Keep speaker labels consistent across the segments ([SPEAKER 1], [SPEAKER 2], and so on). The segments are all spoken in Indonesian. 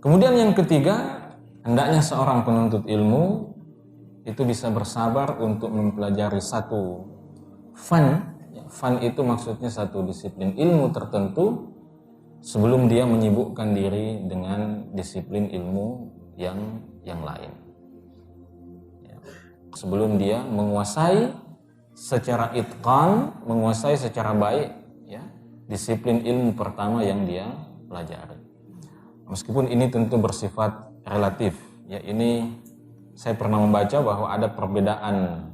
[SPEAKER 1] Kemudian yang ketiga, hendaknya seorang penuntut ilmu itu bisa bersabar untuk mempelajari satu fan. Fan itu maksudnya satu disiplin ilmu tertentu sebelum dia menyibukkan diri dengan disiplin ilmu yang lain. Sebelum dia menguasai secara itqan, menguasai secara baik ya, disiplin ilmu pertama yang dia pelajari. Meskipun ini tentu bersifat relatif ya, ini saya pernah membaca bahwa ada perbedaan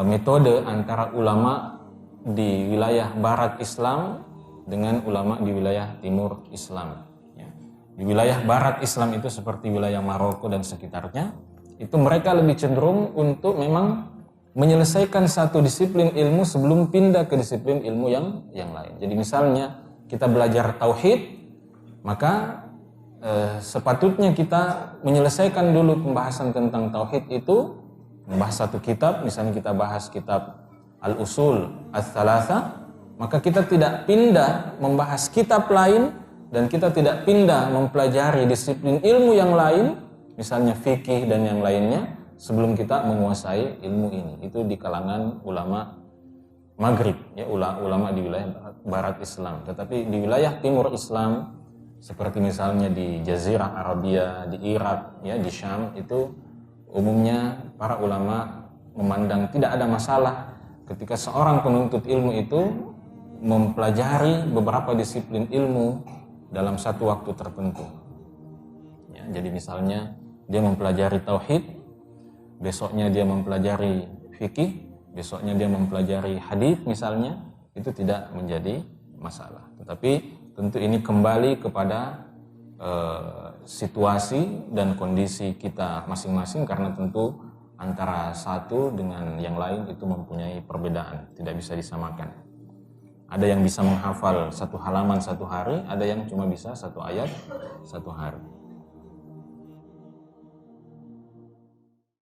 [SPEAKER 1] metode antara ulama di wilayah barat Islam dengan ulama di wilayah timur Islam ya. Di wilayah barat Islam itu seperti wilayah Maroko dan sekitarnya, itu mereka lebih cenderung untuk memang menyelesaikan satu disiplin ilmu sebelum pindah ke disiplin ilmu yang lain. Jadi misalnya kita belajar tauhid, maka sepatutnya kita menyelesaikan dulu pembahasan tentang tauhid itu, membahas satu kitab, misalnya kita bahas kitab Al-Usul Ats-Tsalatsa, maka kita tidak pindah membahas kitab lain dan kita tidak pindah mempelajari disiplin ilmu yang lain, misalnya fikih dan yang lainnya, sebelum kita menguasai ilmu ini. Itu di kalangan ulama Maghrib, ya, ulama di wilayah barat Islam. Tetapi di wilayah timur Islam, seperti misalnya di Jazirah Arabia, di Irak, ya, di Syam, itu umumnya para ulama memandang tidak ada masalah ketika seorang penuntut ilmu itu mempelajari beberapa disiplin ilmu dalam satu waktu tertentu. Ya, jadi misalnya dia mempelajari tauhid, besoknya dia mempelajari fikih, besoknya dia mempelajari hadis misalnya, itu tidak menjadi masalah. Tetapi tentu ini kembali kepada situasi dan kondisi kita masing-masing, karena tentu antara satu dengan yang lain itu mempunyai perbedaan, tidak bisa disamakan. Ada yang bisa menghafal satu halaman satu hari, ada yang cuma bisa satu ayat satu hari.